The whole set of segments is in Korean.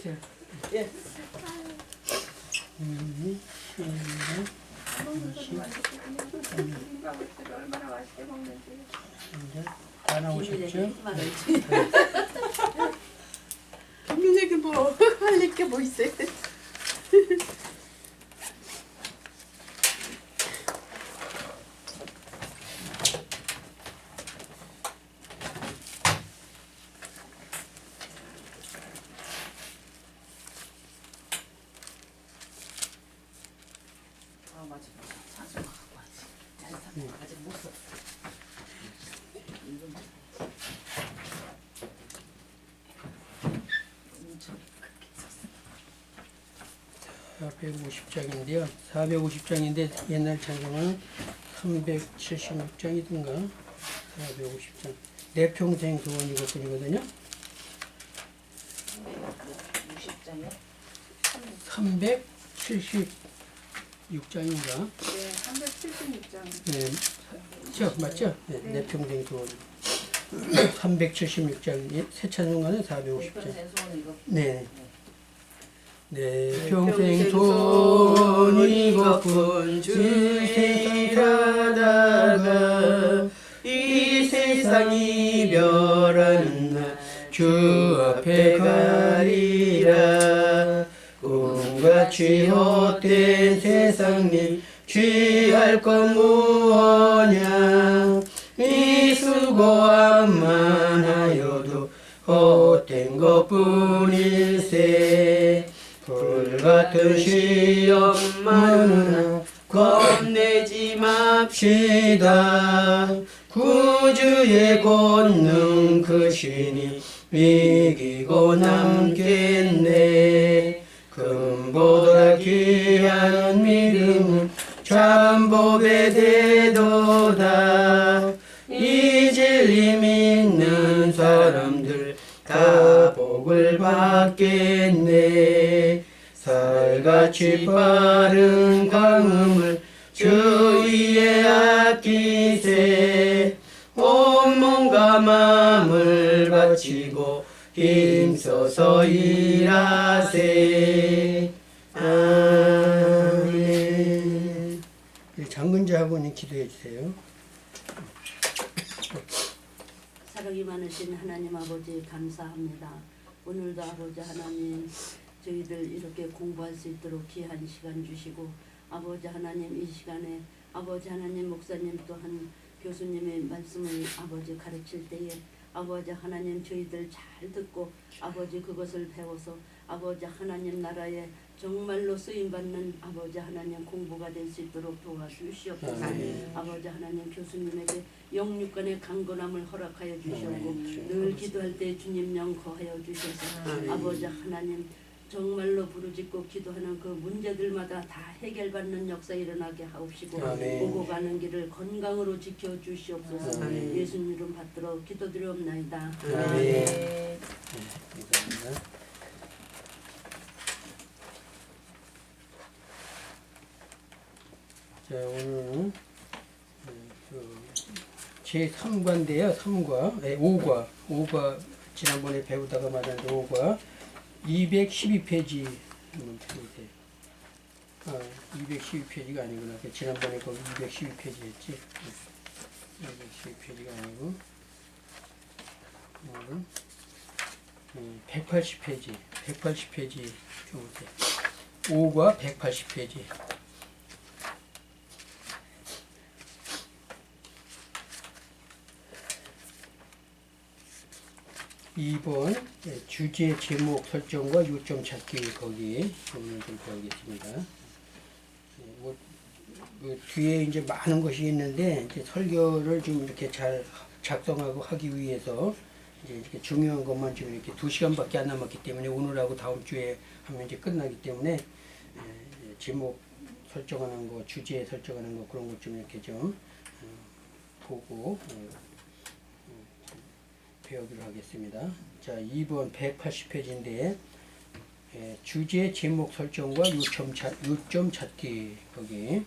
자, 예. 얼마나 맛있게 먹는지. 이제 다 나오셨죠? 민혁이 뭐 할 게 뭐 있어요? 아 맞아. 사서 갖고 와지. 잘 사. 아직 못 써. 이건 엄청 그렇게 썼어. 450장인데요. 450장인데 옛날 창경은 376장이든가 450장. 내 평생 소원 이것뿐이거든요. 60장이요? 376장인가? 네, 376장. 네, 저 맞죠? 네, 내 평생 소원. 376장. 새 찬송가는 450장. 평생 소원 이거. 네. 내 평생 소원 이것뿐 주 세상 살다가 이 세상 이별하는 날 주 앞에 가리라. 꿈같이 헛된 세상 일 취할 건 무엇냐. 이 수고함만 하여도 헛된 것뿐일세. 불같은 시험 많으나 겁내지 맙시다. 구주의 권능 크시니 이기고 남겠네. 금보다 귀한 믿음은 참복의 대도다. 이 진리 믿는 사람들 다 복을 받겠네. 살같이 빠른 강음을 주위에 아끼세. 온몸과 마음을 바치고 힘써서 일하세. 아멘. 장근자분이 기도해 주세요. 사랑이 많으신 하나님 아버지 감사합니다. 오늘도 아버지 하나님 저희들 이렇게 공부할 수 있도록 귀한 시간 주시고 아버지 하나님 이 시간에 아버지 하나님 목사님 또한 교수님의 말씀을 아버지 가르칠 때에 아버지 하나님 저희들 잘 듣고 아버지 그것을 배워서 아버지 하나님 나라에 정말로 쓰임받는 아버지 하나님 공부가 될 수 있도록 도와주시옵소서. 아버지 하나님 교수님에게 영육간의 강건함을 허락하여 주시옵고 늘 기도할 때 주님 영 거하여 주셔서 아버지 하나님 정말로 부르짖고 기도하는 그 문제들마다 다 해결받는 역사 일어나게 하옵시고 오고 가는 길을 건강으로 지켜주시옵소서. 예수님 이름 받들어 기도드리옵나이다. 감사합니다. 자, 오늘은 제 3과인데요. 3과, 5과 지난번에 배우다가 말았는데 5과 212페이지 한번 펴보세요. 212페이지가 아니구나. 지난번에 거기 212페이지였지. 212페이지가 아니고 오늘은 180페이지 180페이지 펴보세요. 5과 180페이지. (2번) 주제 제목 설정과 요점 찾기 거기 오늘 좀 배우겠습니다. 그 뒤에 이제 많은 것이 있는데 이제 설교를 좀 이렇게 잘 작성하고 하기 위해서 이제 이렇게 중요한 것만 지금 이렇게 2시간밖에 안 남았기 때문에 오늘하고 다음 주에 하면 이제 끝나기 때문에 제목 설정하는 거, 주제 설정하는 거 그런 것 좀 이렇게 좀 보고 배우기로 하겠습니다. 자, 2번 180페이지인데 주제 제목 설정과 요점 찾기 거기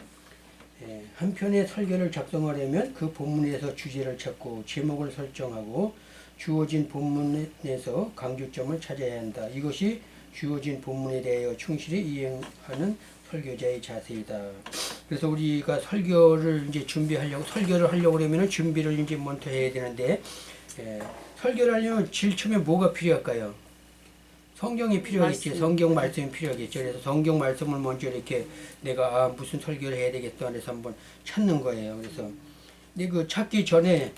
한 편의 설교를 작성하려면 그 본문에서 주제를 찾고 제목을 설정하고 주어진 본문에서 강조점을 찾아야 한다. 이것이 주어진 본문에 대하여 충실히 이행하는 설교자의 자세이다. 그래서 우리가 설교를 이제 설교를 하려고 그러면 준비를 이제 먼저 해야 되는데, 설교를 하려면 제일 처음에 뭐가 필요할까요? 성경이 필요하겠지. 말씀. 성경 말씀이 필요하겠죠. 그래서 성경 말씀을 먼저 이렇게 내가 무슨 설교를 해야 되겠다 해서 한번 찾는 거예요. 그래서 근데 그 찾기 전에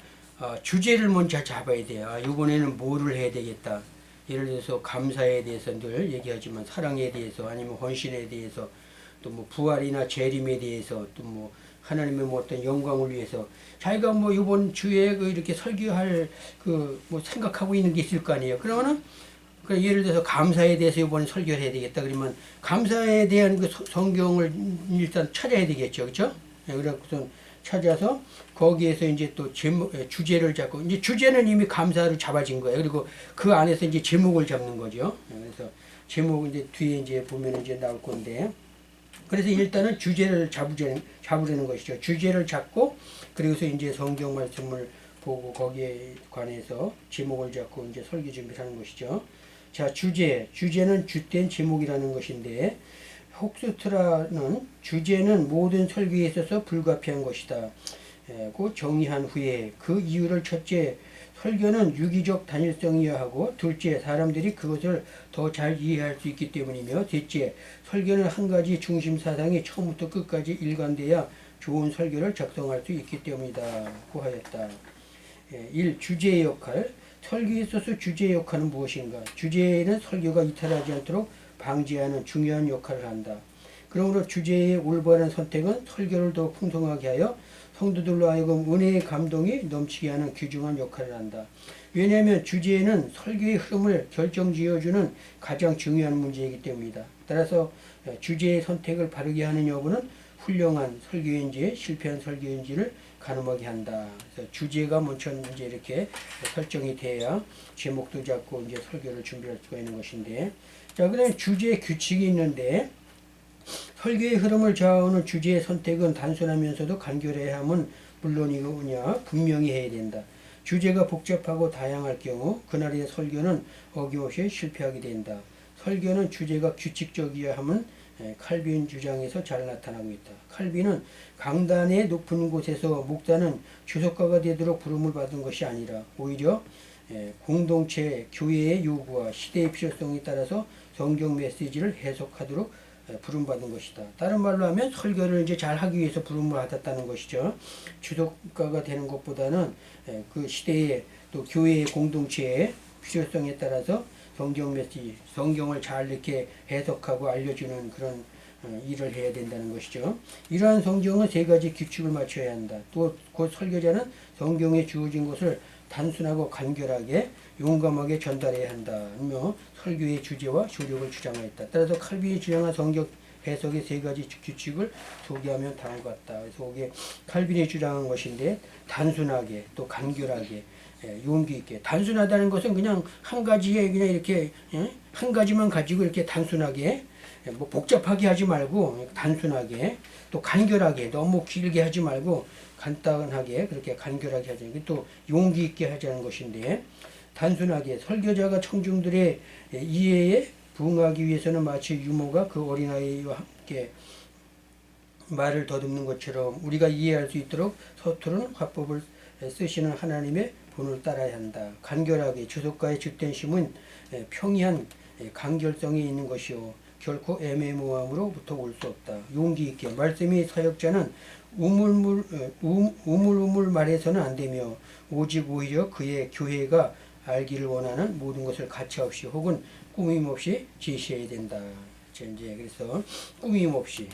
주제를 먼저 잡아야 돼요. 이번에는 뭐를 해야 되겠다. 예를 들어서 감사에 대해서 늘 얘기하지만 사랑에 대해서 아니면 헌신에 대해서 또 뭐 부활이나 재림에 대해서 또 뭐 하나님의 뭐 어떤 영광을 위해서 자기가 뭐 이번 주에 그 이렇게 설교할 그 뭐 생각하고 있는 게 있을 거 아니에요. 그러면은 그 예를 들어서 감사에 대해서 이번에 설교를 해야 되겠다. 그러면 감사에 대한 그 성경을 일단 찾아야 되겠죠, 그렇죠? 그래서 찾아서 거기에서 이제 또 제목 주제를 잡고 이제 주제는 이미 감사로 잡아진 거예요. 그리고 그 안에서 이제 제목을 잡는 거죠. 그래서 제목 이제 뒤에 이제 보면 이제 나올 건데. 그래서 일단은 주제를 잡으려는 것이죠. 주제를 잡고 그래서 이제 성경 말씀을 보고 거기에 관해서 제목을 잡고 이제 설교 준비를 하는 것이죠. 자, 주제는 주된 제목이라는 것인데 혹스트라는 주제는 모든 설교에 있어서 불가피한 것이다. 그 정의한 후에 그 이유를 첫째, 설교는 유기적 단일성이어야 하고 둘째, 사람들이 그것을 더 잘 이해할 수 있기 때문이며 셋째, 설교는 한 가지 중심 사상이 처음부터 끝까지 일관돼야 좋은 설교를 작성할 수 있기 때문이다. 고 하였다. 1. 주제의 역할. 설교에 있어서 주제의 역할은 무엇인가? 주제는 설교가 이탈하지 않도록 방지하는 중요한 역할을 한다. 그러므로 주제의 올바른 선택은 설교를 더 풍성하게 하여 성도들로 하여금 은혜의 감동이 넘치게 하는 귀중한 역할을 한다. 왜냐하면 주제는 설교의 흐름을 결정지어주는 가장 중요한 문제이기 때문이다. 따라서 주제의 선택을 바르게 하는 여부는 훌륭한 설교인지 실패한 설교인지를 가늠하게 한다. 그래서 주제가 먼저 이제 이렇게 설정이 돼야 제목도 잡고 이제 설교를 준비할 수가 있는 것인데, 자, 그다음에 주제의 규칙이 있는데 설교의 흐름을 좌우하는 주제의 선택은 단순하면서도 간결해야 함은 물론이거냐 분명히 해야 된다. 주제가 복잡하고 다양할 경우 그날의 설교는 어김없이 실패하게 된다. 설교는 주제가 규칙적이어야 함은 칼빈 주장에서 잘 나타나고 있다. 칼빈은 강단의 높은 곳에서 목사는 주석가가 되도록 부름을 받은 것이 아니라 오히려 공동체, 교회의 요구와 시대의 필요성에 따라서 성경 메시지를 해석하도록 부름받은 것이다. 다른 말로 하면 설교를 이제 잘 하기 위해서 부름을 받았다는 것이죠. 주석가가 되는 것보다는 그 시대의 또 교회의 공동체의 필요성에 따라서 성경 메시지, 성경을 잘 이렇게 해석하고 알려주는 그런 일을 해야 된다는 것이죠. 이러한 성경은 세 가지 규칙을 맞춰야 한다. 또 그 설교자는 성경에 주어진 것을 단순하고 간결하게 용감하게 전달해야 한다며 설교의 주제와 조력을 주장하였다. 따라서 칼빈이 주장한 성경 해석의 세 가지 규칙을 소개하면 다음과 같다. 그래서 이게 칼빈이 주장한 것인데 단순하게 또 간결하게 용기 있게. 단순하다는 것은 그냥 한 가지에 그냥 이렇게 한 가지만 가지고 이렇게 단순하게 뭐 복잡하게 하지 말고 단순하게 또 간결하게 너무 길게 하지 말고 간단하게 그렇게 간결하게 하자는 게 또 용기 있게 하자는 것인데, 단순하게 설교자가 청중들의 이해에 부응하기 위해서는 마치 유모가 그 어린아이와 함께 말을 더듬는 것처럼 우리가 이해할 수 있도록 서투른 화법을 쓰시는 하나님의 본을 따라야 한다. 간결하게 주석가의 주된 심은 평이한 간결성이 있는 것이요 결코 애매모함으로부터 올 수 없다. 용기 있게 말씀이 사역자는 우물우물 말해서는 안 되며 오직 오히려 그의 교회가 알기를 원하는 모든 것을 가차없이 혹은 꾸밈 없이 제시해야 된다. 이제 그래서 꾸밈 없이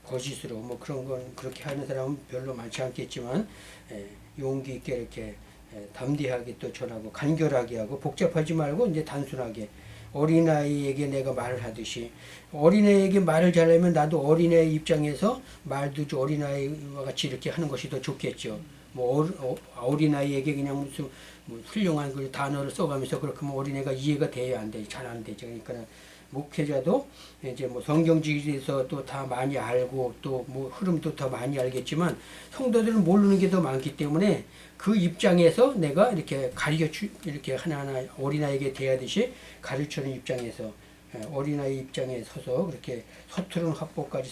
거짓으로 뭐 그런 건 그렇게 하는 사람은 별로 많지 않겠지만 용기 있게 이렇게 담대하게 또 전하고 간결하게 하고 복잡하지 말고 이제 단순하게 어린아이에게 내가 말을 하듯이 어린아이에게 말을 잘하면 나도 어린아이 입장에서 말도 좀 어린아이와 같이 이렇게 하는 것이 더 좋겠죠. 뭐 어린아이에게 그냥 무슨 뭐 훌륭한 그 단어를 써가면서 그렇게 하면 어린애가 이해가 돼야 안 돼, 잘 안 되죠. 그러니까 목회자도 이제 뭐 성경지에서 또 다 많이 알고 또 뭐 흐름도 더 많이 알겠지만 성도들은 모르는 게 더 많기 때문에 그 입장에서 내가 이렇게 이렇게 하나하나 어린아이에게 대하듯이 가르치는 입장에서 어린아이 입장에 서서 그렇게 서투른 화법까지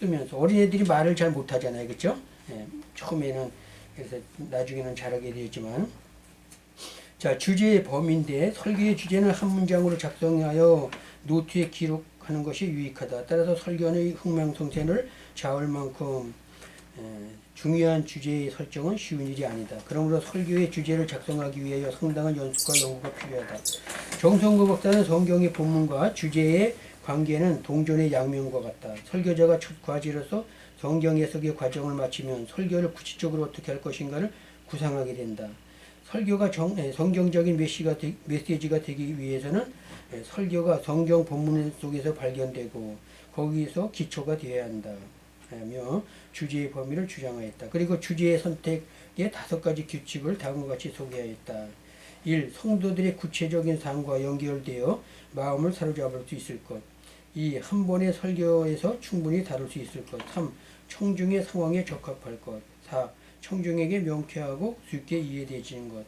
쓰면서 어린애들이 말을 잘 못하잖아요. 그렇죠? 처음에는 그래서 나중에는 잘하게 되지만 자 주제의 범위인데 설교의 주제는 한 문장으로 작성하여 노트에 기록하는 것이 유익하다. 따라서 설교의 흥망성쇠를 좌우할 만큼 중요한 주제의 설정은 쉬운 일이 아니다. 그러므로 설교의 주제를 작성하기 위하여 상당한 연습과 연구가 필요하다. 정성구 박사는 성경의 본문과 주제의 관계는 동전의 양면과 같다. 설교자가 첫 과제로서 성경 해석의 과정을 마치면 설교를 구체적으로 어떻게 할 것인가를 구상하게 된다. 설교가 성경적인 메시지가 되기 위해서는 설교가 성경 본문 속에서 발견되고 거기서 기초가 되어야 한다. 며 주제의 범위를 주장하였다. 그리고 주제의 선택의 5가지 규칙을 다음과 같이 소개하였다. 1. 성도들의 구체적인 삶과 연결되어 마음을 사로잡을 수 있을 것. 2. 한 번의 설교에서 충분히 다룰 수 있을 것. 3. 청중의 상황에 적합할 것. 4. 청중에게 명쾌하고 쉽게 이해되지는 것.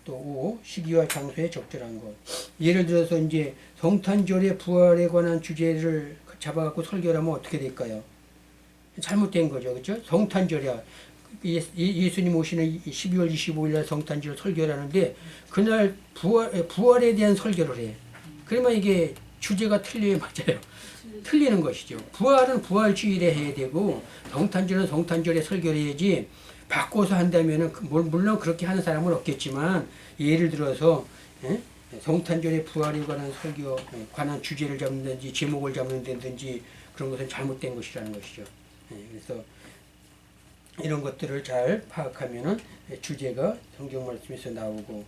또 5. 시기와 장소에 적절한 것. 예를 들어서 이제 성탄절의 부활에 관한 주제를 잡아갖고 설교를 하면 어떻게 될까요? 잘못된 거죠. 그렇죠? 성탄절이야. 예수님 오시는 12월 25일 날 성탄절 설교를 하는데 그날 부활에 대한 설교를 해. 그러면 이게 주제가 틀려요. 맞아요. 틀리는 것이죠. 부활은 부활주일에 해야 되고 성탄절은 성탄절에 설교를 해야지 바꿔서 한다면은 물론 그렇게 하는 사람은 없겠지만 예를 들어서 성탄절의 부활에 관한 설교 관한 주제를 잡는다든지 제목을 잡는다든지 그런 것은 잘못된 것이라는 것이죠. 그래서 이런 것들을 잘 파악하면은 주제가 성경 말씀에서 나오고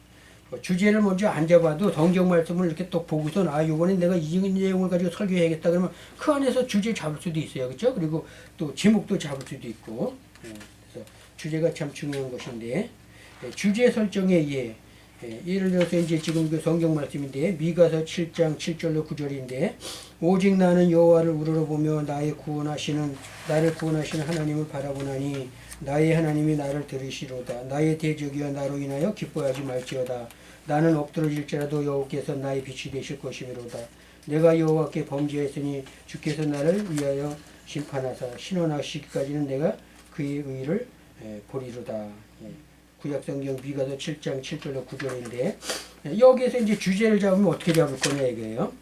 주제를 먼저 안 잡아도 성경 말씀을 이렇게 또 보고서 이번에 내가 이 내용을 가지고 설교해야겠다 그러면 그 안에서 주제 잡을 수도 있어요. 그렇죠? 그리고 또 제목도 잡을 수도 있고 그래서 주제가 참 중요한 것인데 주제 설정에 예를 들어서 이제 지금 그 성경 말씀인데 미가서 7장 7절로 9절인데 오직 나는 여호와를 우러러보며 나를 구원하시는 하나님을 바라보나니 나의 하나님이 나를 들으시로다. 나의 대적이여 나로 인하여 기뻐하지 말지어다. 나는 엎드러질지라도 여호와께서 나의 빛이 되실 것이미로다. 내가 여호와께 범죄했으니 주께서 나를 위하여 심판하사 신원하시기까지는 내가 그의 의를 보리로다. 구약성경 미가서 7장 7절로 9절인데 여기에서 이제 주제를 잡으면 어떻게 잡을 거냐 이거예요.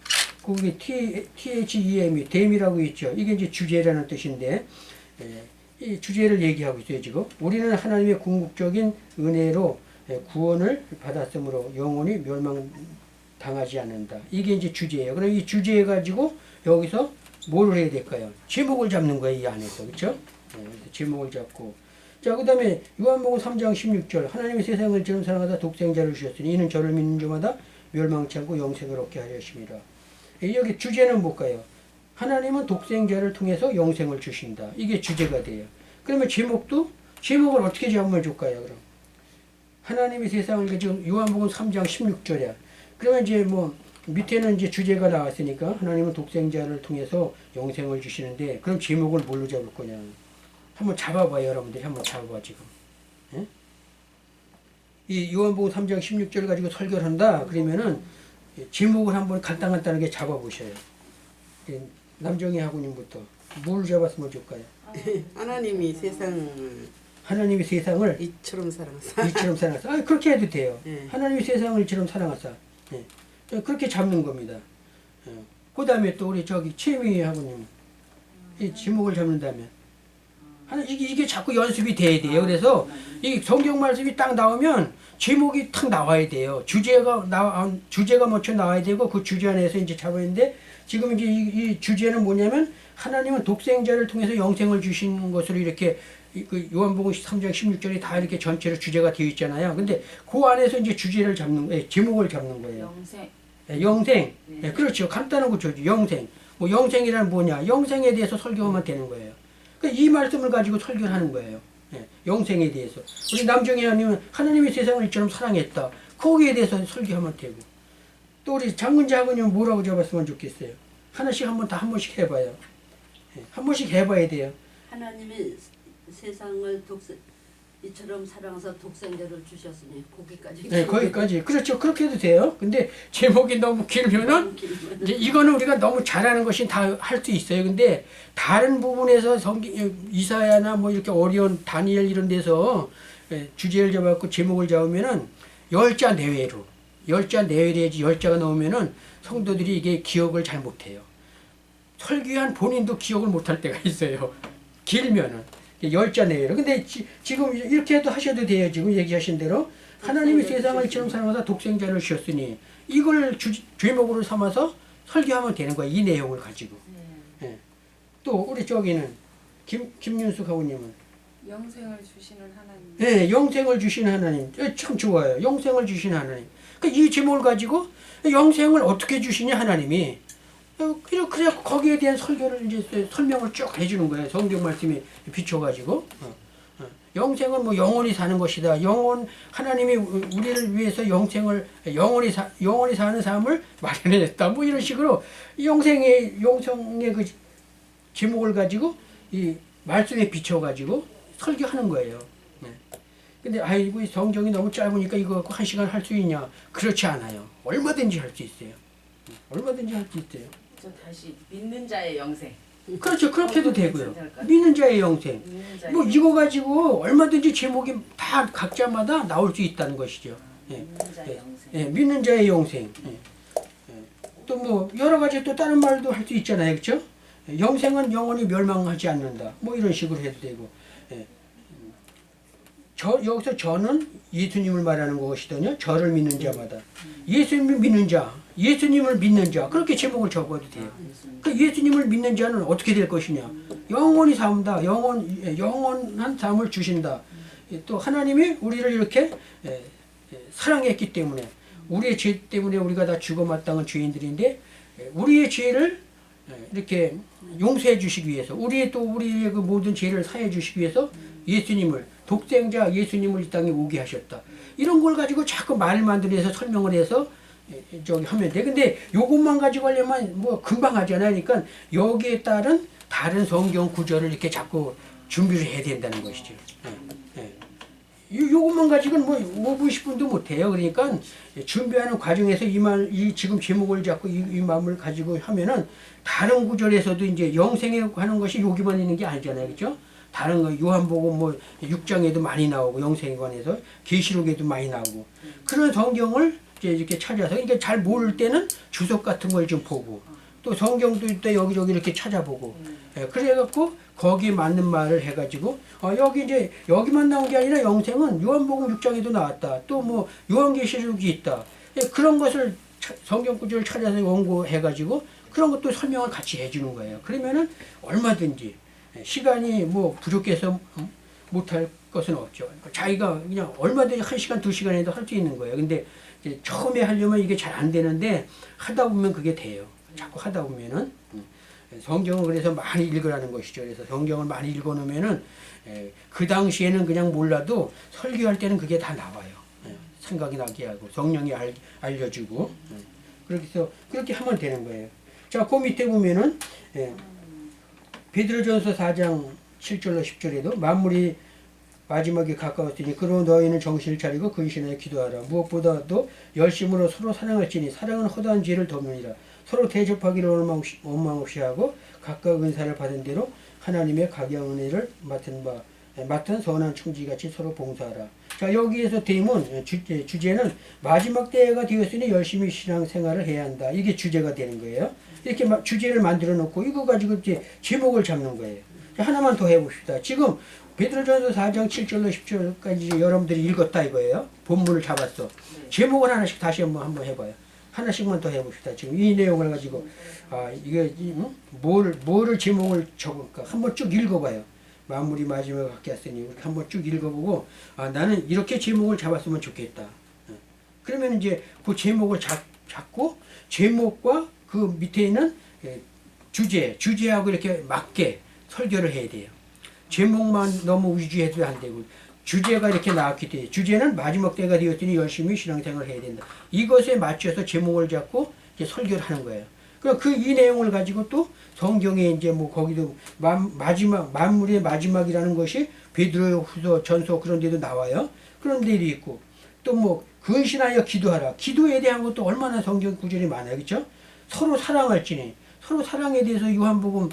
거기 THEM이 댐이라고 있죠. 이게 이제 주제라는 뜻인데 이 주제를 얘기하고 있어요. 지금 우리는 하나님의 궁극적인 은혜로 구원을 받았으므로 영원히 멸망당하지 않는다. 이게 이제 주제예요. 그럼 이 주제 가지고 여기서 뭘 해야 될까요? 제목을 잡는 거예요. 이 안에서. 그렇죠? 제목을 잡고 자, 그 다음에 요한복음 3장 16절 하나님이 세상을 처럼 사랑하다 독생자를 주셨으니 이는 저를 믿는 자마다 멸망치 않고 영생을 얻게 하려 하심이라. 여기 주제는 뭘까요? 하나님은 독생자를 통해서 영생을 주신다. 이게 주제가 돼요. 그러면 제목을 어떻게 잡으면 좋을까요? 그럼 하나님이 세상을 지금 요한복음 3장 16절이야. 그러면 이제 밑에는 이제 주제가 나왔으니까 하나님은 독생자를 통해서 영생을 주시는데 그럼 제목을 뭘로 잡을 거냐? 한번 잡아봐요. 여러분들이 한번 잡아봐 지금. 예? 이 요한복음 3장 16절을 가지고 설교를 한다. 그러면은 제목을 한번 간단하게 잡아보셔요. 남정희 하고님부터 뭘 잡았으면 좋을까요? 하나님이 세상을 이처럼 사랑하사. 그렇게 해도 돼요. 네. 하나님이 세상을 이처럼 사랑하사. 그렇게 잡는 겁니다. 그 다음에 또 우리 최미 하고님 이 제목을 잡는다면 이게 자꾸 연습이 돼야 돼요. 그래서 이 성경 말씀이 딱 나오면 제목이 탁 나와야 돼요. 주제가 먼저 나와야 되고 그 주제 안에서 이제 잡아야 되는데 지금 이제 이 주제는 뭐냐면 하나님은 독생자를 통해서 영생을 주신 것으로 이렇게 그 요한복음 3장 16절이 다 이렇게 전체로 주제가 되어 있잖아요. 근데 그 안에서 이제 주제를 제목을 잡는 거예요. 영생. 네, 그렇죠. 간단한 거죠. 영생. 영생이란 뭐냐? 영생에 대해서 설교하면 되는 거예요. 이 말씀을 가지고 설교를 하는 거예요. 영생에 대해서. 우리 남정희 하나님은 하나님이 세상을 이처럼 사랑했다. 거기에 대해서 설교하면 되고. 또 우리 장근자 하고님은 뭐라고 잡았으면 좋겠어요? 하나씩 한 번씩 해봐요. 한 번씩 해봐야 돼요. 하나님이 세상을 이처럼 사랑하사 독생자를 주셨으니 거기까지. 네, 거기까지. 그렇죠. 그렇게 해도 돼요. 근데 제목이 너무 길면은 이제 이거는 우리가 너무 잘하는 것이 다 할 수 있어요. 근데 다른 부분에서 이사야나 뭐 이렇게 어려운 다니엘 이런 데서 주제를 잡았고 제목을 잡으면은 10자 내외로 10자 내외로 해야지 10자가 나오면은 성도들이 이게 기억을 잘 못해요. 설교한 본인도 기억을 못할 때가 있어요. 길면은. 10자 내외로. 근데 지금 이렇게 해도 하셔도 돼요. 지금 얘기하신 대로. 하나님이 세상을 이처럼 사랑하사 독생자를 주셨으니 이걸 죄목으로 삼아서 설교하면 되는 거야. 이 내용을 가지고. 예. 또 우리 저기는 김윤숙 하우님은 영생을 주시는 하나님. 네, 영생을 주신 하나님. 참 좋아요. 영생을 주신 하나님. 그러니까 이 제목을 가지고 영생을 어떻게 주시냐 하나님이. 그래서 거기에 대한 설교를 이제 설명을 쭉 해주는 거예요. 성경 말씀이 비춰가지고. 영생은 뭐 영원히 사는 것이다. 하나님이 우리를 위해서 영원히 사는 삶을 마련했다. 뭐 이런 식으로 영생의 그 제목을 가지고 이 말씀에 비춰가지고 설교하는 거예요. 근데 아이고 이 성경이 너무 짧으니까 이거 갖고 1시간 할 수 있냐? 그렇지 않아요. 얼마든지 할 수 있어요. 얼마든지 할 수 있어요. 저 다시 믿는 자의 영생. 그렇죠. 그렇게 해도 되고요. 믿는 자의 영생. 뭐 이거 가지고 얼마든지 제목이 다 각자마다 나올 수 있다는 것이죠. 믿는 자의 영생. 예, 믿는 자의 영생. 또 뭐 여러 가지 또 다른 말도 할 수 있잖아요. 그렇죠? 영생은 영원히 멸망하지 않는다. 뭐 이런 식으로 해도 되고. 여기서 저는 예수님을 말하는 것이더니요. 저를 믿는 자마다. 예수님을 믿는 자, 예수님을 믿는 자. 그렇게 제목을 적어도 돼요. 그러니까 예수님을 믿는 자는 어떻게 될 것이냐. 영원히 산다. 영원한 삶을 주신다. 또 하나님이 우리를 이렇게 사랑했기 때문에 우리의 죄 때문에 우리가 다 죽어 마땅한 죄인들인데 우리의 죄를 이렇게 용서해 주시기 위해서 우리의 그 모든 죄를 사해 주시기 위해서 예수님을 독생자 예수님을 이 땅에 오게 하셨다. 이런 걸 가지고 자꾸 말을 만들어서 설명을 해서 저기 하면 돼. 근데 요것만 가지고 하려면 뭐 금방 하잖아요. 그러니까 여기에 따른 다른 성경 구절을 이렇게 자꾸 준비를 해야 된다는 것이죠. 요것만 가지고는 뭐 5분 10분도 못 해요. 그러니까 준비하는 과정에서 이 지금 제목을 잡고 이 마음을 가지고 하면은 다른 구절에서도 이제 영생에 하는 것이 여기만 있는 게 아니잖아요. 그렇죠? 다른 거 요한복음 뭐 6장에도 많이 나오고 영생에 관해서 계시록에도 많이 나오고 그런 성경을 이제 이렇게 찾아서 그러니까 잘 모를 때는 주석 같은 걸 좀 보고 또 성경도 또 여기저기 이렇게 찾아보고 그래갖고 거기에 맞는 말을 해가지고 여기 이제 여기만 나온 게 아니라 영생은 요한복음 6장에도 나왔다. 또 뭐 요한계시록이 있다. 그런 것을 성경 구절을 찾아서 연구해가지고 그런 것도 설명을 같이 해주는 거예요. 그러면은 얼마든지 시간이 뭐 부족해서 못할 것은 없죠. 자기가 그냥 얼마든지 1시간, 2시간에도 할 수 있는 거예요. 근데 이제 처음에 하려면 이게 잘 안 되는데 하다 보면 그게 돼요. 자꾸 하다 보면은 성경을 그래서 많이 읽으라는 것이죠. 그래서 성경을 많이 읽어놓으면은 그 당시에는 그냥 몰라도 설교할 때는 그게 다 나와요. 생각이 나게 하고 성령이 알려주고 그렇게 하면 되는 거예요. 자, 그 밑에 보면은 베드로전서 4장 7절로 10절에도 만물이 마지막에 가까웠으니 그러므로 너희는 정신을 차리고 근신하여 기도하라. 무엇보다도 열심으로 서로 사랑할지니 사랑은 허다한 죄를 덮느니라. 서로 대접하기를 원망 없이 하고 각각 은사를 받은 대로 하나님의 각양 은혜를 맡은 선한 청지같이 서로 봉사하라. 자, 여기에서 대문 주제는 마지막 때가 되었으니 열심히 신앙생활을 해야 한다. 이게 주제가 되는 거예요. 이렇게 주제를 만들어 놓고 이거 가지고 이제 제목을 잡는 거예요. 자, 하나만 더 해봅시다. 지금 베드로전서 4장 7절로 10절까지 여러분들이 읽었다 이거예요. 본문을 잡았어. 제목을 하나씩 다시 한번 해봐요. 하나씩만 더 해봅시다. 지금 이 내용을 가지고 이게 뭐를 제목을 적을까 한번 쭉 읽어봐요. 만물이 마지막에 갖게 했으니 이렇게 한번 쭉 읽어보고 나는 이렇게 제목을 잡았으면 좋겠다. 그러면 이제 그 제목을 잡고 제목과 그 밑에 있는 주제하고 이렇게 맞게 설교를 해야 돼요. 제목만 너무 위주해도 안 되고 주제가 이렇게 나왔기 때문에 주제는 마지막 때가 되었으니 열심히 신앙생활을 해야 된다. 이것에 맞춰서 제목을 잡고 이제 설교를 하는 거예요. 그 이 내용을 가지고 또 성경에 이제 뭐 거기도 마지막 만물의 마지막이라는 것이 베드로후서 전서 그런 데도 나와요. 그런 데도 있고 또 뭐 근신하여 기도하라. 기도에 대한 것도 얼마나 성경 구절이 많아요. 그렇죠? 서로 사랑할지니 서로 사랑에 대해서 요한복음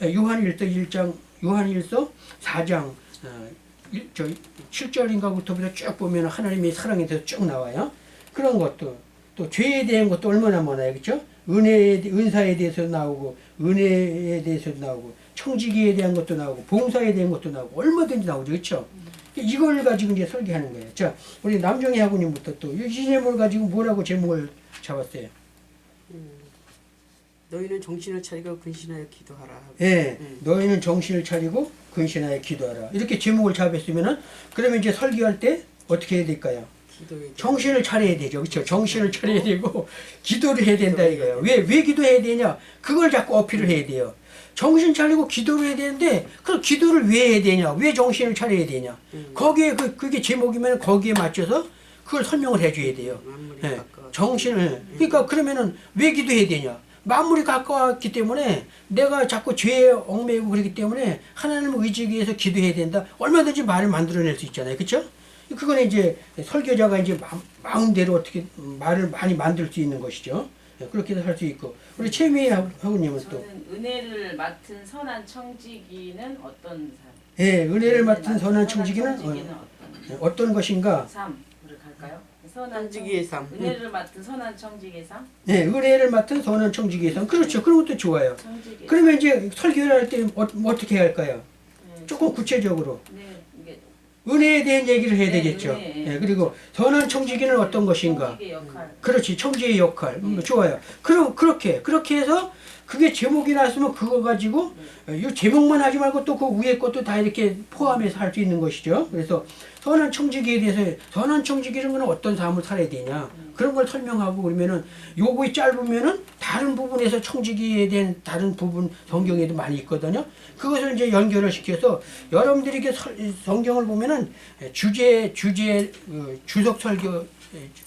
요한일서 1장 요한일서 4장 7절인가부터 쭉 보면 하나님의 사랑에 대해서 쭉 나와요. 그런 것도 또 죄에 대한 것도 얼마나 많아요. 그렇죠? 은사에 대해서 나오고 은혜에 대해서 나오고 청지기에 대한 것도 나오고 봉사에 대한 것도 나오고 얼마든지 나오죠. 그렇죠? 이걸 가지고 이제 설계하는 거예요. 자, 우리 남정희 학우님부터 또 이 제목을 가지고 뭐라고 제목을 잡았어요? 너희는 정신을 차리고 근신하여 기도하라. 예, 너희는 정신을 차리고 근신하여 기도하라. 이렇게 제목을 잡았으면은 그러면 이제 설교할 때 어떻게 해야 될까요? 기도에 정신을 차려야 되죠. 그렇죠? 정신을 차려야 되고 기도를 해야 된다 이거예요. 왜 기도해야 되냐? 그걸 자꾸 어필을 해야 돼요. 정신 차리고 기도를 해야 되는데 그 기도를 왜 해야 되냐? 왜 정신을 차려야 되냐? 거기에 그게 제목이면 거기에 맞춰서 그걸 설명을 해줘야 돼요. 만물이 예, 가까워. 정신을 그러니까 그러면은 왜 기도해야 되냐? 만물이 가까웠기 때문에 내가 자꾸 죄에 얽매이고 그러기 때문에 하나님을 의지하기 위해서 기도해야 된다. 얼마든지 말을 만들어낼 수 있잖아요. 그렇죠? 그거는 이제 설교자가 이제 마음대로 어떻게 말을 많이 만들 수 있는 것이죠. 그렇게도 할 수 있고 우리 최미애 학우님은 또 저는 은혜를 맡은 선한 청지기는 어떤 삶? 예, 은혜를 맡은 선한 청지기는 어떤 것인가? 삶으로 갈까요? 선한 청지기의 삶. 은혜를 맡은 선한 청지기의 삶? 예, 은혜를 맡은 선한 청지기의 삶. 그렇죠. 그런 것도 좋아요. 청지기의 그러면 이제 설교를 할 때 어떻게 해야 할까요? 삶. 조금 구체적으로 네, 이게 은혜에 대한 얘기를 해야 네, 되겠죠. 은혜. 예, 그리고 선한 청지기는 어떤 것인가? 청지기의 역할. 그렇지, 청지의 역할. 좋아요. 그럼 그렇게 해서 그게 제목이 나왔으면 그거 가지고 이 제목만 하지 말고 또 그 위에 것도 다 이렇게 포함해서 할 수 있는 것이죠. 그래서 선한 청지기에 대해서 선한 청지기는 건 어떤 삶을 살아야 되냐 그런 걸 설명하고 그러면은 요거이 짧으면은 다른 부분에서 청지기에 대한 다른 부분 성경에도 많이 있거든요. 그것을 이제 연결을 시켜서 여러분들에게 성경을 보면은 주석 설교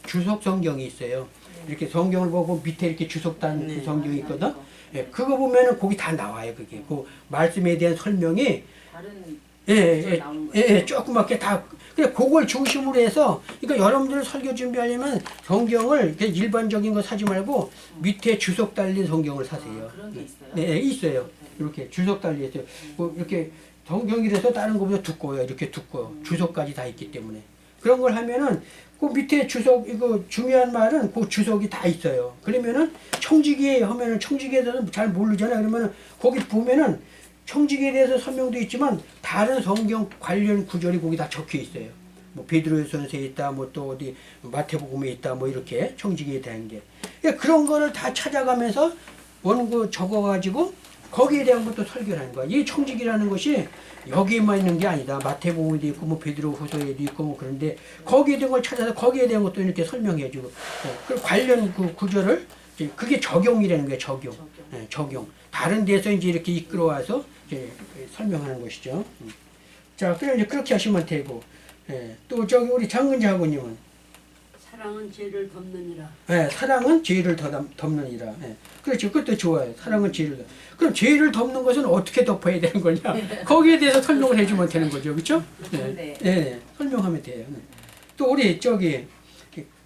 주석 성경이 있어요. 이렇게 성경을 보고 밑에 이렇게 주석단 그 성경이 있거든. 예, 그거 보면은 거기 다 나와요. 그게 그 말씀에 대한 설명이 다른 나오는 거예요. 조그맣게 다 그냥 그걸 중심으로 해서 그러니까 여러분들 설교 준비하려면 성경을 그냥 일반적인 거 사지 말고 밑에 주석 달린 성경을 사세요. 그런 게 있어요? 네, 있어요. 이렇게 주석 달려 있어요. 뭐 이렇게 성경이라서 다른 것보다 두꺼워요. 이렇게 두꺼워. 주석까지 다 있기 때문에 그런 걸 하면은 그 밑에 주석 이거 중요한 말은 그 주석이 다 있어요. 그러면은 청지기에 하면은 청지기에 대해서는 잘 모르잖아요. 그러면은 거기 보면은 청지기에 대해서 설명도 있지만 다른 성경 관련 구절이 거기 다 적혀 있어요. 뭐 베드로전서에 있다, 뭐 또 어디 마태복음에 있다, 뭐 이렇게 청지기에 대한 게 그러니까 그런 거를 다 찾아가면서 원고 적어가지고 거기에 대한 것도 설교를 하는 거야. 이 청지기라는 것이 여기에만 있는 게 아니다. 마태복음에도 있고 뭐 베드로후서에도 있고 뭐 그런데 거기에 대한 걸 찾아서 거기에 대한 것도 이렇게 설명해주고 그 관련 그 구절을 그게 적용이라는 거예요. 적용. 네, 적용. 다른 데서 이제 이렇게 이끌어와서 이제 설명하는 것이죠. 자, 그럼 이제 그렇게 하시면 되고 또 저기 우리 장근자 학우님은 사랑은 죄를 덮느니라. 사랑은 죄를 덮느니라. 그렇죠. 그것도 좋아요. 사랑은 죄를 그럼 죄를 덮는 것은 어떻게 덮어야 되는 거냐? 거기에 대해서 설명을 해주면 되는 거죠. 그렇죠? 네. 설명하면 돼요. 또 우리 저기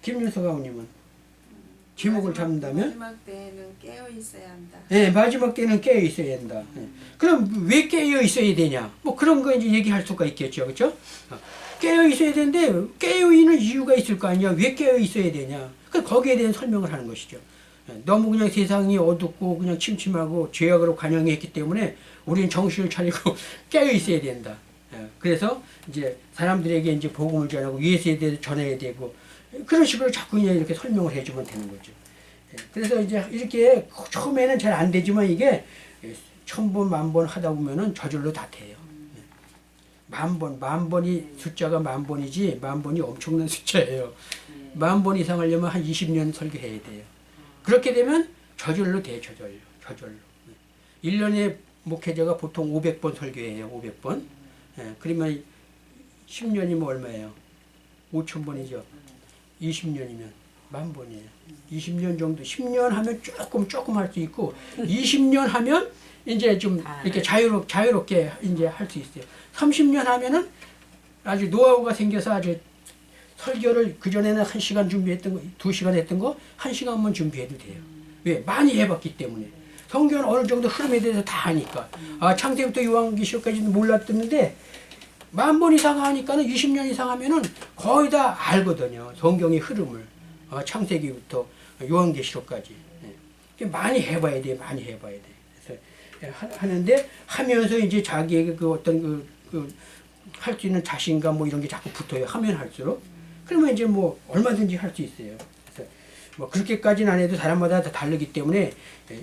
김윤석 아우님은 제목을 잡는다면 마지막 때에는 깨어 있어야 한다. 마지막 때는 깨어 있어야 한다. 그럼 왜 깨어 있어야 되냐? 뭐 그런 거 이제 얘기할 수가 있겠죠. 그렇죠? 깨어 있어야 되는데 깨어 있는 이유가 있을 거 아니야. 왜 깨어 있어야 되냐? 거기에 대한 설명을 하는 것이죠. 너무 그냥 세상이 어둡고 그냥 침침하고 죄악으로 관영했기 때문에 우리는 정신을 차리고 깨어 있어야 된다. 그래서 이제 사람들에게 이제 복음을 전하고 예수에 대해서 전해야 되고 그런 식으로 자꾸 그냥 이렇게 설명을 해주면 되는 거죠. 그래서 이제 이렇게 처음에는 잘 안 되지만 이게 1000번, 10,000번 하다 보면은 저절로 다 돼요. 10,000번이 숫자가 10,000번이지 10,000번이 엄청난 숫자예요. 10,000번 이상 하려면 한 20년 설교해야 돼요. 그렇게 되면 저절로 돼요. 저절로. 1년에 목회자가 보통 500번 설교해요. 500번. 그러면 10년이면 얼마예요? 5,000번이죠. 20년이면 만 번이에요. 20년 정도, 10년 하면 조금 할 수 있고, 20년 하면 이제 좀 이렇게 자유롭게 이제 할 수 있어요. 30년 하면은 아주 노하우가 생겨서 아주 설교를 그전에는 1시간 준비했던 거, 2시간 했던 거 1시간만 준비해도 돼요. 왜? 많이 해봤기 때문에. 성경은 어느 정도 흐름에 대해서 다 아니까. 창세부터 요한계시록까지는 몰랐었는데 만 번 이상 하니까는 20년 이상 하면은 거의 다 알거든요. 성경의 흐름을. 창세기부터 요한계시록까지. 많이 해봐야 돼, 많이 해봐야 돼. 그래서 하는데 하면서 이제 자기에게 그 어떤 할 수 있는 자신감 뭐 이런 게 자꾸 붙어요. 하면 할수록. 그러면 이제 뭐 얼마든지 할 수 있어요. 그래서 뭐 그렇게까지는 안 해도 사람마다 다 다르기 때문에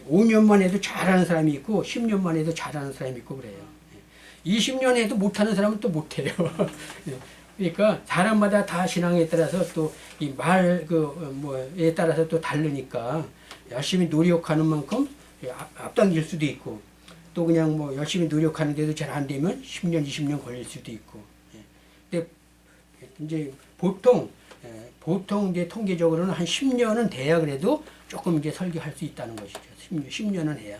5년만 해도 잘하는 사람이 있고 10년만 해도 잘하는 사람이 있고 그래요. 20년 해도 못하는 사람은 또 못해요. 그러니까 사람마다 다 신앙에 따라서 또 이 뭐에 따라서 또 다르니까 열심히 노력하는 만큼 앞당길 수도 있고 또 그냥 뭐 열심히 노력하는데도 잘 안 되면 10년, 20년 걸릴 수도 있고. 근데 이제 보통 이제 통계적으로는 한 10년은 돼야 그래도 조금 이제 설교할 수 있다는 것이죠. 10년은 해야.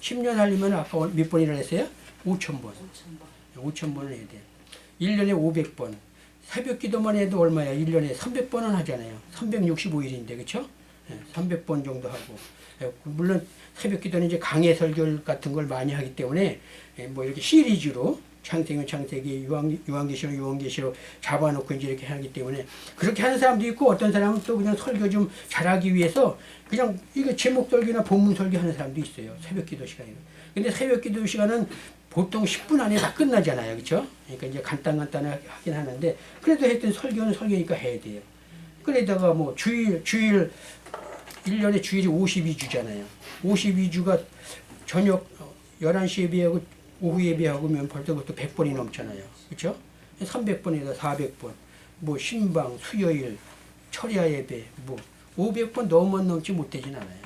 10년 하려면 아까 몇 번이라 했어요? 5,000번. 5,000번을 해야 돼요. 1년에 500번. 새벽 기도만 해도 얼마야? 1년에 300번은 하잖아요. 365일인데, 그쵸? 300번 정도 하고. 물론 새벽 기도는 이제 강해 설교 같은 걸 많이 하기 때문에 뭐 이렇게 시리즈로 창세기는 창세기, 요한계시록 요한계시록 잡아놓고 이제 이렇게 하기 때문에 그렇게 하는 사람도 있고 어떤 사람은 또 그냥 설교 좀 잘하기 위해서 그냥 이거 제목 설교나 본문 설교 하는 사람도 있어요. 새벽 기도 시간에는. 근데 새벽 기도 시간은 보통 10분 안에 다 끝나잖아요. 그렇죠? 그러니까 이제 간단하게 하긴 하는데 그래도 하여튼 설교는 설교니까 해야 돼요. 그러다가 뭐 주일 1년에 주일이 52주잖아요. 52주가 저녁 11시 예배하고 오후 예배하고면 벌써부터 100번이 넘잖아요. 그렇죠? 300번에다 400번. 뭐 신방, 수요일, 철야 예배 뭐 500번 넘지 못되진 않아요.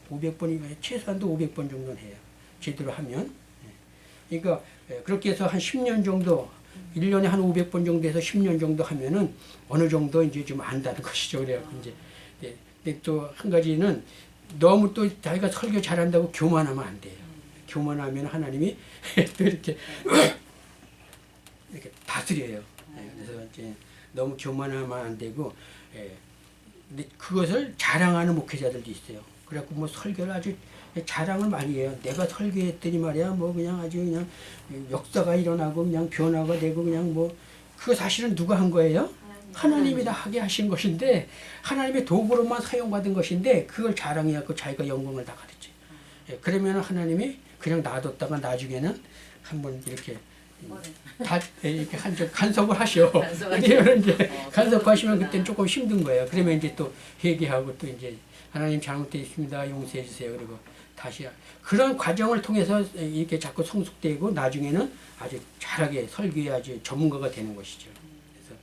500번이면 최소한도 500번 정도는 해요. 제대로 하면. 그러니까 그렇게 해서 한 10년 정도 1년에 한 500번 정도 해서 10년 정도 하면은 어느 정도 이제 좀 안다는 것이죠. 그래갖고 이제 근데 또 한 가지는 너무 또 자기가 설교 잘한다고 교만하면 안 돼요. 교만하면 하나님이 또 이렇게 다스려요. 그래서 이제 너무 교만하면 안 되고, 근데 그것을 자랑하는 목회자들도 있어요. 그래갖고 뭐 설교를 아주 자랑을 많이 해요. 내가 설교했더니 말이야, 뭐 그냥 아주 그냥 역사가 일어나고 그냥 변화가 되고 그냥 뭐 그거 사실은 누가 한 거예요? 하나님이 다 하게 하신 것인데 하나님의 도구로만 사용받은 것인데 그걸 자랑해갖고 자기가 영광을 다 가르쳐요. 그러면 하나님이 그냥 놔뒀다가 나중에는 한번 이렇게 다 이렇게 간섭을 하셔. 그러면 이제 간섭하시면 그때는 조금 힘든 거예요. 그러면 이제 또 회개하고 또 이제 하나님 잘못되어 있습니다. 용서해 주세요. 그리고 다시 그런 과정을 통해서 이렇게 자꾸 성숙되고 나중에는 아주 잘하게 설교에 아주 전문가가 되는 것이죠. 그래서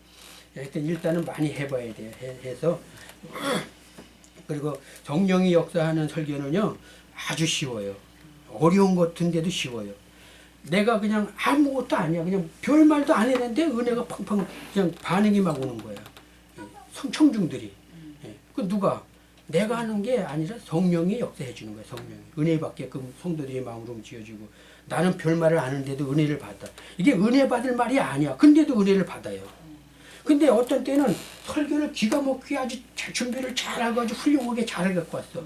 하여튼 일단은 많이 해봐야 돼요. 해서 그리고 성령이 역사하는 설교는요 아주 쉬워요. 어려운 것 같은데도 쉬워요. 내가 그냥 아무것도 아니야. 그냥 별말도 안 했는데 은혜가 팡팡 그냥 반응이 막 오는 거야. 청중들이. 그 누가? 내가 하는 게 아니라 성령이 역사해 주는 거야. 성령이. 은혜 받게끔 성도들의 마음으로 움직여주고 나는 별말을 안 하는데도 은혜를 받아. 이게 은혜 받을 말이 아니야. 근데도 은혜를 받아요. 근데 어떤 때는 설교를 기가 막히게 아주 준비를 잘하고 아주 훌륭하게 잘 갖고 왔어.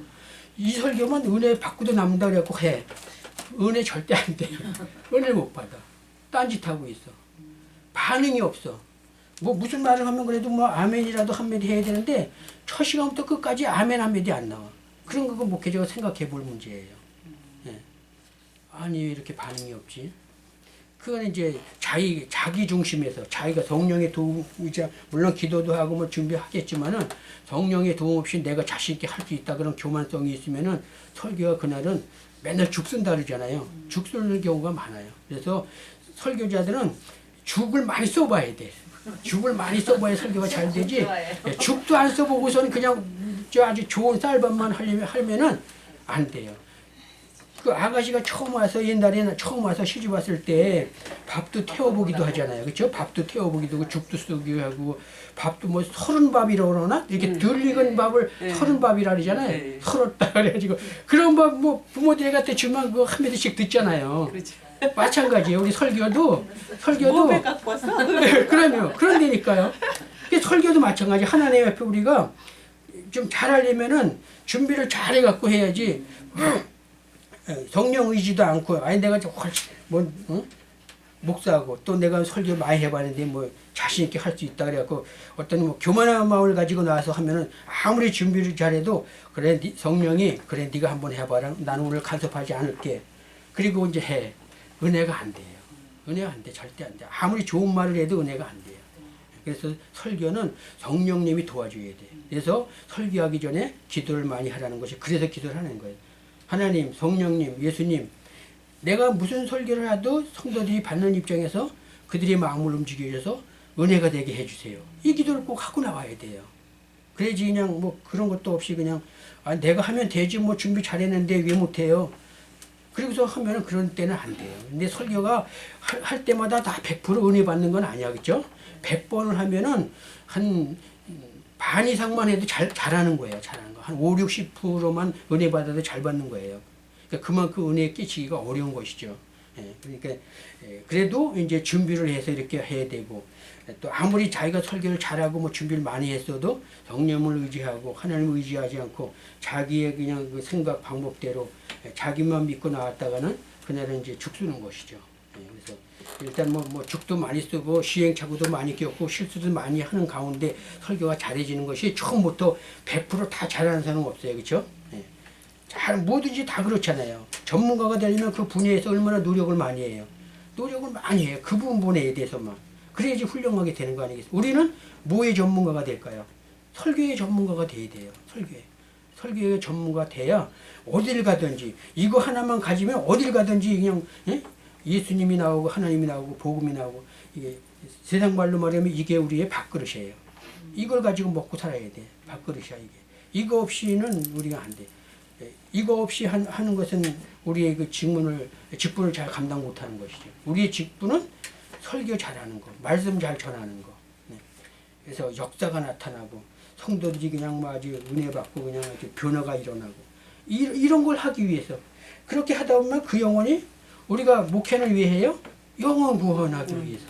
이 설교만 은혜 받고도 남는다 그래갖고 해. 은혜 절대 안 돼. 은혜를 못 받아. 딴짓하고 있어. 반응이 없어. 뭐 무슨 말을 하면 그래도 뭐 아멘이라도 한마디 해야 되는데 첫 시간부터 끝까지 아멘 한마디 안 나와. 그런 거 목회자가 생각해 볼 문제예요. 예. 아니 왜 이렇게 반응이 없지? 그건 이제 자기 중심에서 자기가 성령의 도움, 물론 기도도 하고 뭐 준비하겠지만은 성령의 도움 없이 내가 자신 있게 할 수 있다 그런 교만성이 있으면은 설교가 그날은 맨날 죽 쓴다 그러잖아요. 죽 쓰는 경우가 많아요. 그래서 설교자들은 죽을 많이 써봐야 돼. 죽을 많이 써봐야 설교가 잘 되지. 죽도 안 써보고서는 그냥 아주 좋은 쌀밥만 하면은 안 돼요. 그 아가씨가 처음 와서 옛날에는 처음 와서 시집 왔을 때 밥도 태워보기도 하잖아요. 그렇죠? 밥도 태워보기도 하고 죽도 쓰기도 하고 밥도 뭐 서른밥이라고 그러나? 이렇게 덜 익은 밥을 서른밥이라 그러잖아요. 서렀다 그래가지고 그런 밥 뭐 부모들이 갖다 주면 그거 한 마디씩 듣잖아요. 그렇지. 마찬가지예요. 우리 설교도 몸에 갖고 왔어? 네, 그럼요. 그런 데니까요. 설교도 마찬가지. 하나님 앞에 우리가 좀 잘하려면은 준비를 잘 해갖고 해야지. 성령 의지도 않고 아니 내가 좀 훨씬 뭐 목사하고 또 내가 설교 많이 해봤는데 뭐 자신 있게 할 수 있다 그래갖고 어떤 뭐 교만한 마음을 가지고 나와서 하면은 아무리 준비를 잘해도 그래 성령이 그래 네가 한번 해봐라 나는 오늘 간섭하지 않을게 그리고 이제 해 은혜가 안 돼요. 은혜가 안 돼. 절대 안 돼. 아무리 좋은 말을 해도 은혜가 안 돼요. 그래서 설교는 성령님이 도와줘야 돼. 그래서 설교하기 전에 기도를 많이 하라는 것이 그래서 기도를 하는 거예요. 하나님, 성령님, 예수님, 내가 무슨 설교를 해도 성도들이 받는 입장에서 그들의 마음을 움직여줘서 은혜가 되게 해주세요. 이 기도를 꼭 하고 나와야 돼요. 그래야지 그냥 뭐 그런 것도 없이 그냥 아, 내가 하면 되지 뭐 준비 잘했는데 왜 못해요. 그리고서 하면은 그런 때는 안 돼요. 근데 설교가 할 때마다 다 100% 은혜 받는 건 아니야. 그죠? 100번을 하면은 한 반 이상만 해도 잘하는 거예요. 잘하는 거. 한 5, 60%만 은혜 받아도 잘 받는 거예요. 그러니까 그만큼 은혜 끼치기가 어려운 것이죠. 예, 그러니까 그래도 이제 준비를 해서 이렇게 해야 되고 또 아무리 자기가 설교를 잘하고 뭐 준비를 많이 했어도 성령을 의지하고 하나님을 의지하지 않고 자기의 그냥 그 생각 방법대로 자기만 믿고 나왔다가는 그날은 이제 죽쓰는 것이죠. 예, 그래서 일단 뭐 죽도 많이 쓰고 시행착오도 많이 겪고 실수도 많이 하는 가운데 설교가 잘해지는 것이 처음부터 100% 다 잘하는 사람은 없어요. 그렇죠? 예. 뭐든지 다 그렇잖아요. 전문가가 되려면 그 분야에서 얼마나 노력을 많이 해요. 노력을 많이 해요. 그 부분에 대해서만. 그래야지 훌륭하게 되는 거 아니겠어요? 우리는 뭐의 전문가가 될까요? 설교의 전문가가 돼야 돼요. 설교의 전문가가 돼야 어딜 가든지 이거 하나만 가지면 어딜 가든지 그냥 예? 예수님이 나오고 하나님이 나오고 복음이 나오고 이게 세상 말로 말하면 이게 우리의 밥그릇이에요. 이걸 가지고 먹고 살아야 돼. 밥그릇이야 이게. 이거 없이는 우리가 안 돼. 이거 없이 하는 것은 우리의 그 직분을 잘 감당 못하는 것이죠. 우리의 직분은 설교 잘하는 거, 말씀 잘 전하는 거. 네. 그래서 역사가 나타나고 성도들이 그냥 뭐 아주 은혜 받고 그냥 아주 변화가 일어나고 이런 걸 하기 위해서 그렇게 하다 보면 그 영혼이 우리가 목회를 위해 해요? 영혼 구원하기 위해서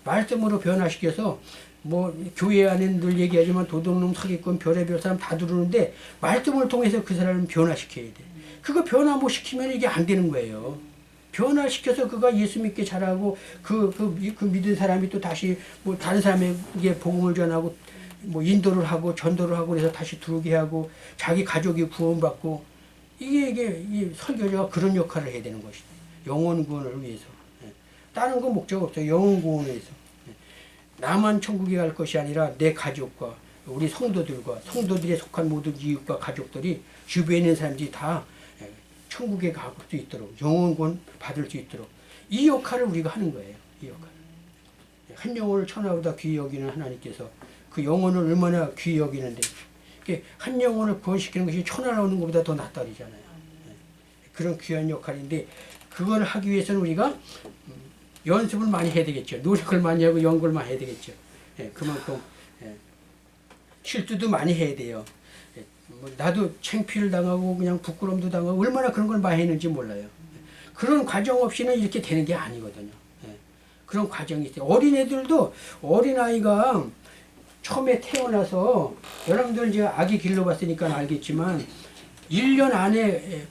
말씀으로 변화시켜서 뭐 교회 안에는 늘 얘기하지만 도둑놈 사기꾼 별의별 사람 다 들어오는데 말씀을 통해서 그 사람을 변화시켜야 돼. 그거 변화 못 시키면 이게 안 되는 거예요. 변화시켜서 그가 예수 믿게 잘하고 그 믿은 사람이 또 다시 뭐 다른 사람에게 복음을 전하고 뭐 인도를 하고 전도를 하고 그래서 다시 들어오게 하고 자기 가족이 구원받고 이게 이 설교자가 그런 역할을 해야 되는 것이다. 영혼 구원을 위해서. 다른 건 목적 없어요. 영혼 구원을 위해서. 나만 천국에 갈 것이 아니라 내 가족과 우리 성도들과 성도들에 속한 모든 이웃과 가족들이 주변에 있는 사람들이 다 천국에 갈 수 있도록 영혼 구원 받을 수 있도록 이 역할을 우리가 하는 거예요. 이 역할. 한 영혼을 천하보다 귀히 여기는 하나님께서 그 영혼을 얼마나 귀히 여기는데 한 영혼을 구원시키는 것이 천하를 얻는 것보다 더 낫다 그러잖아요. 그런 귀한 역할인데 그걸 하기 위해서는 우리가 연습을 많이 해야 되겠죠. 노력을 많이 하고 연구를 많이 해야 되겠죠. 그만큼 실수도 많이 해야 돼요. 뭐 나도 창피를 당하고 그냥 부끄럼도 당하고 얼마나 그런 걸 많이 했는지 몰라요. 그런 과정 없이는 이렇게 되는 게 아니거든요. 그런 과정이 있어요. 어린애들도 어린아이가 처음에 태어나서 여러분들 이제 아기 길러봤으니까 알겠지만 1년 안에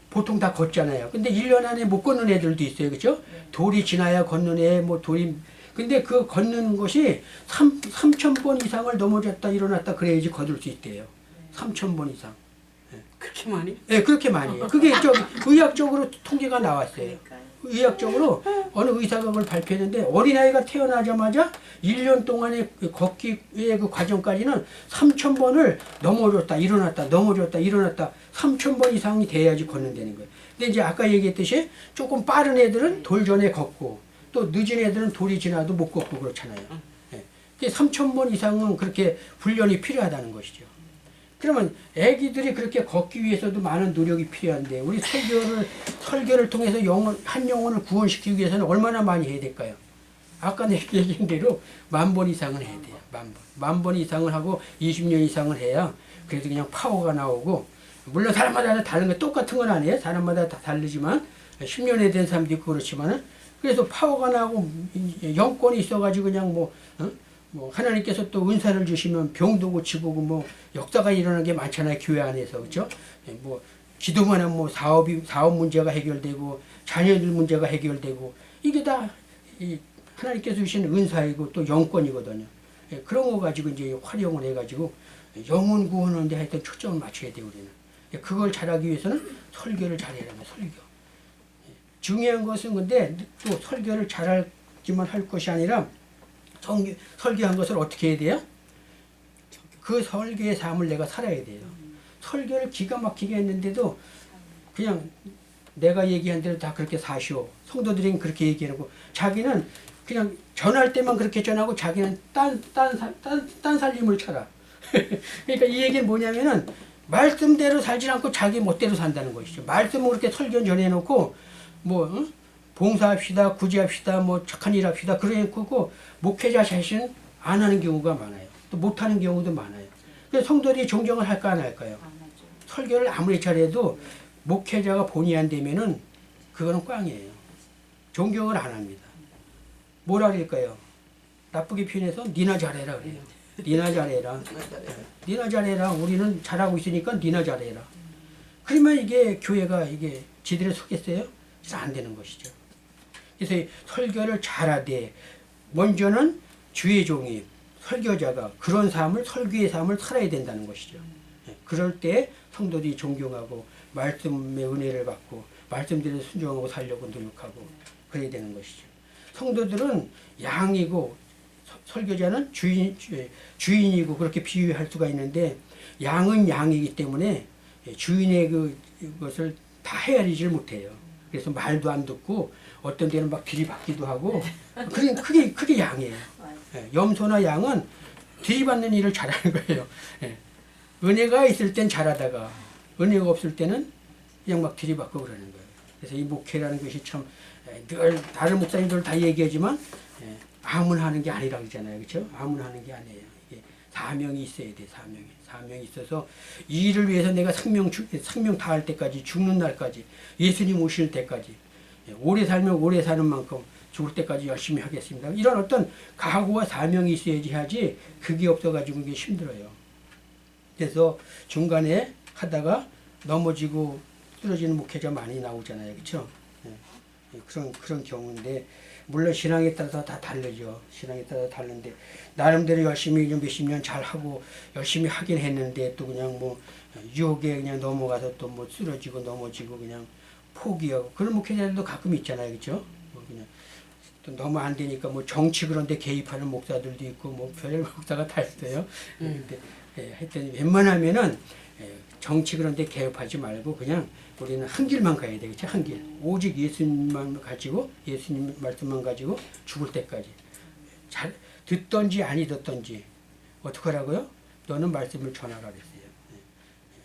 보통 다 걷잖아요. 근데 1년 안에 못 걷는 애들도 있어요. 그렇죠? 돌이 지나야 걷는 애, 뭐 돌이 근데 그 걷는 것이 3,000번 이상을 넘어졌다 일어났다 그래야지 걷을 수 있대요. 3,000번 이상. 그렇게 많이? 네, 그렇게 많이 해요. 그게 의학적으로 통계가 나왔어요. 의학적으로 어느 의사가 그걸 발표했는데 어린아이가 태어나자마자 1년 동안의 걷기의 그 과정까지는 3,000번을 넘어졌다 일어났다 넘어졌다 일어났다 3,000번 이상이 돼야지 걷는다는 거예요. 근데 이제 아까 얘기했듯이 조금 빠른 애들은 돌 전에 걷고 또 늦은 애들은 돌이 지나도 못 걷고 그렇잖아요. 3,000번 이상은 그렇게 훈련이 필요하다는 것이죠. 그러면 애기들이 그렇게 걷기 위해서도 많은 노력이 필요한데 우리 설교를 통해서 한 영혼을 구원시키기 위해서는 얼마나 많이 해야 될까요? 아까 내가 얘기한 대로 10,000번 이상은 해야 돼요. 10,000번 이상을 하고 20년 이상을 해야 그래도 그냥 파워가 나오고, 물론 사람마다 다른 거 똑같은 건 아니에요. 사람마다 다 다르지만 10년에 된 사람도 있고 그렇지만은, 그래서 파워가 나고 영권이 있어가지고 그냥 뭐 하나님께서 또 은사를 주시면 병도 고치고 뭐 역사가 일어나는 게 많잖아요. 교회 안에서. 그렇죠? 뭐 기도만 하면 뭐 사업 문제가 해결되고 자녀들 문제가 해결되고, 이게 다 하나님께서 주신 은사이고 또 영권이거든요. 그런 거 가지고 이제 활용을 해가지고 영혼 구원하는데 하여튼 초점을 맞춰야 돼요, 우리는. 그걸 잘하기 위해서는 설교를 잘해라는 설교. 중요한 것은 근데 또 설교를 잘하기만 할 것이 아니라 설교한 것을 어떻게 해야 돼요? 그 설교의 삶을 내가 살아야 돼요. 설교를 기가 막히게 했는데도 그냥 내가 얘기한 대로 다 그렇게 사시오. 성도들은 그렇게 얘기하고, 자기는 그냥 전할 때만 그렇게 전하고 자기는 딴 살림을 차라. 그러니까 이 얘기는 뭐냐면은 말씀대로 살지 않고 자기 멋대로 산다는 것이죠. 말씀을 그렇게 설교 전해놓고 뭐 봉사합시다, 구제합시다, 뭐 착한 일 합시다 그러고 목회자 자신 안 하는 경우가 많아요. 또 못하는 경우도 많아요. 그래서 성도들이 존경을 할까 안 할까요? 설교를 아무리 잘해도 목회자가 본의 안 되면은 그거는 꽝이에요. 존경을 안 합니다. 뭐라 그럴까요? 나쁘게 표현해서 니나 잘해라 그래요. 니나 잘해라. 니나 잘해라. 우리는 잘하고 있으니까 니나 잘해라. 그러면 이게 교회가 이게 지들을 속겠어요? 그래서 안 되는 것이죠. 그래서 설교를 잘하되 먼저는 주의 종이 설교자가 그런 삶을, 설교의 삶을 살아야 된다는 것이죠. 그럴 때 성도들이 존경하고 말씀의 은혜를 받고 말씀대로 순종하고 살려고 노력하고 그래야 되는 것이죠. 성도들은 양이고 설교자는 주인이고 그렇게 비유할 수가 있는데, 양은 양이기 때문에 주인의 그것을 다 헤아리질 못해요. 그래서 말도 안 듣고 어떤 데는 막 들이받기도 하고, 그게 양이에요. 염소나 양은 들이받는 일을 잘하는 거예요. 은혜가 있을 땐 잘하다가 은혜가 없을 때는 그냥 막 들이받고 그러는 거예요. 그래서 이 목회라는 것이 참 늘 다른 목사님들 다 얘기하지만 아무나 게 아니라 그러잖아요. 그렇죠? 아무나 하는 게 아니에요. 이게 사명이 있어야 돼. 사명이 있어서 이 일을 위해서 내가 생명 다할 때까지, 죽는 날까지, 예수님 오실 때까지, 오래 살면 오래 사는 만큼 죽을 때까지 열심히 하겠습니다. 이런 어떤 각오와 사명이 있어야지 하지, 그게 없어가지고 이게 힘들어요. 그래서 중간에 하다가 넘어지고 쓰러지는 목회자 많이 나오잖아요. 그렇죠? 그런 경우인데, 물론 신앙에 따라서 다 다르죠. 신앙에 따라서 다른데, 나름대로 열심히 몇십 년 잘하고 열심히 하긴 했는데 또 그냥 뭐 유혹에 그냥 넘어가서 또 뭐 쓰러지고 넘어지고 그냥 포기하고 그런 목회자들도 가끔 있잖아요. 그렇죠? 뭐 그냥 또 너무 안 되니까 뭐 정치 그런데 개입하는 목사들도 있고 뭐 별 목사가 다 있어요. 근데 하여튼 웬만하면은 정치 그런데 개입하지 말고 그냥 우리는 한 길만 가야 되겠죠. 한 길. 오직 예수님만 가지고, 예수님 말씀만 가지고 죽을 때까지. 잘 듣던지 아니 듣던지 어떻게 하라고요? 너는 말씀을 전하라 그랬어요.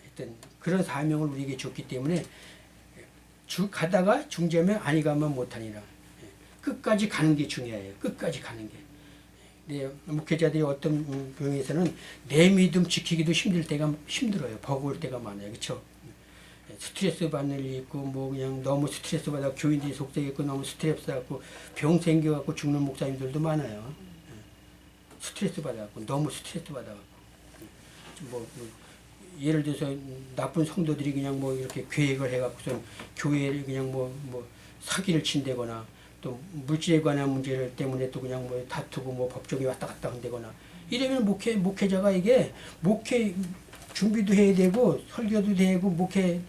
하여튼 그런 사명을 우리에게 줬기 때문에 가다가 중점에 아니 가면 못하니라. 끝까지 가는 게 중요해요. 끝까지 가는 게. 네, 목회자들이 어떤 경우에서는 내 믿음 지키기도 힘들어요. 버거울 때가 많아요. 그렇죠? 스트레스 받는 일이 있고 뭐 그냥 너무 스트레스 받아 교인들이 속되겠고 너무 스트레스 받고 병 생겨갖고 죽는 목사님들도 많아요. 스트레스 받아갖고 너무 스트레스 받아갖고 뭐 예를 들어서 나쁜 성도들이 그냥 뭐 이렇게 계획을 해갖고서 교회를 그냥 뭐 사기를 친다거나 또 물질에 관한 문제 때문에 또 그냥 뭐 다투고 뭐 법정에 왔다 갔다 한다거나 이러면 목회자가 이게 목회 준비도 해야 되고 설교도 되고 목회해야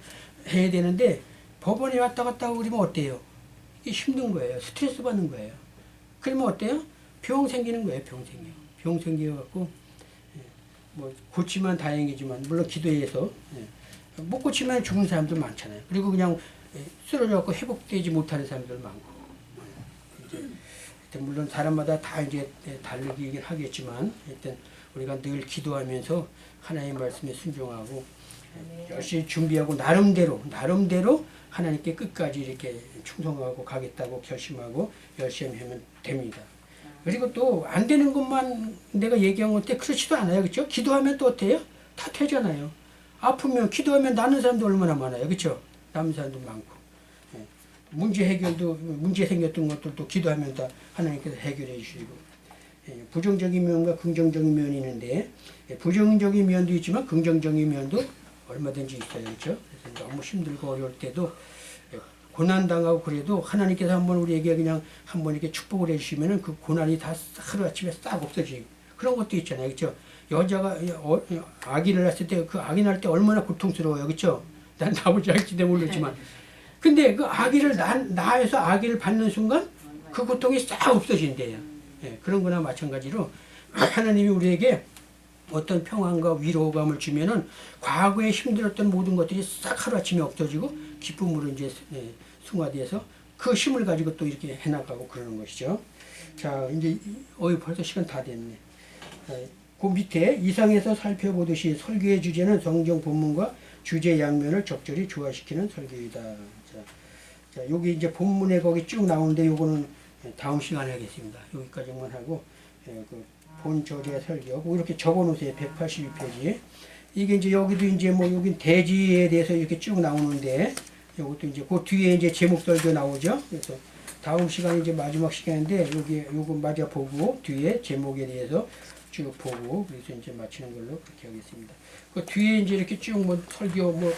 되는데 법원에 왔다 갔다 하고 그러면 어때요? 이게 힘든 거예요. 스트레스 받는 거예요. 그러면 어때요? 병 생기는 거예요. 병 생겨갖고 뭐 고치면 다행이지만 물론 기도해서 못 고치면 죽는 사람들 많잖아요. 그리고 그냥 쓰러져갖고 회복되지 못하는 사람들 많고 물론 사람마다 다 이제 다르긴 하겠지만 하여튼 우리가 늘 기도하면서 하나님의 말씀에 순종하고 열심히 준비하고 나름대로 하나님께 끝까지 이렇게 충성하고 가겠다고 결심하고 열심히 하면 됩니다. 그리고 또 안 되는 것만 내가 얘기한 건데 그렇지도 않아요. 그렇죠? 기도하면 또 어때요? 다 되잖아요. 아프면 기도하면 나는 사람도 얼마나 많아요. 그렇죠? 남은 사람도 많고. 예. 문제 생겼던 것들도 기도하면 다 하나님께서 해결해 주시고. 예. 부정적인 면과 긍정적인 면이 있는데 부정적인 면도 있지만 긍정적인 면도 얼마든지 있어요. 그렇죠? 그래서 너무 힘들고 어려울 때도 고난당하고 그래도 하나님께서 한번 우리에게 그냥 한번 이렇게 축복을 해주시면은 그 고난이 다 하루아침에 싹 없어지고 그런 것도 있잖아요. 그렇죠? 여자가 아기를 낳았을 때 그 아기 낳을 때 얼마나 고통스러워요. 그렇죠? 난 나올지 할지도 모르지만 근데 그 아기를 낳아서 아기를 받는 순간 그 고통이 싹 없어진대요. 예, 그런 거나 마찬가지로 하나님이 우리에게 어떤 평안과 위로감을 주면은 과거에 힘들었던 모든 것들이 싹 하루아침에 없어지고 기쁨으로 이제 승화돼서 그 힘을 가지고 또 이렇게 해나가고 그러는 것이죠. 자, 이제 벌써 시간 다 됐네. 그 밑에 이상에서 살펴보듯이 설교의 주제는 성경 본문과 주제 양면을 적절히 조화시키는 설교이다. 자, 여기 이제 본문에 거기 쭉 나오는데 요거는 다음 시간에 하겠습니다. 여기까지만 하고 본 저제 설교 뭐 이렇게 적어놓으세요. 182페이지. 이게 이제 여기도 이제 뭐 여기 대지에 대해서 이렇게 쭉 나오는데 요것도 이제 그 뒤에 이제 제목 설교 나오죠. 그래서 다음 시간이 이제 마지막 시간인데 요거 마저 보고 뒤에 제목에 대해서 쭉 보고 그래서 이제 마치는 걸로 그렇게 하겠습니다. 그 뒤에 이제 이렇게 쭉 뭐 설교 뭐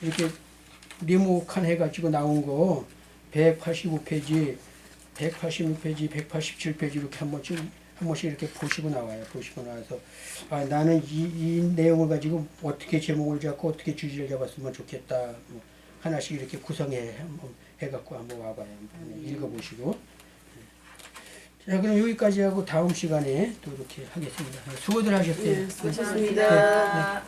이렇게 네모칸 해가지고 나온 거 185페이지, 186페이지, 187페이지 이렇게 한 번씩 이렇게 보시고 나와요. 보시고 나와서 나는 이 내용을 가지고 어떻게 제목을 잡고 어떻게 주제를 잡았으면 좋겠다. 뭐 하나씩 이렇게 구성해 해갖고 한번 와봐요. 한번 읽어보시고. 자, 그럼 여기까지 하고 다음 시간에 또 이렇게 하겠습니다. 수고들 하셨어요. 수고하셨습니다. 네.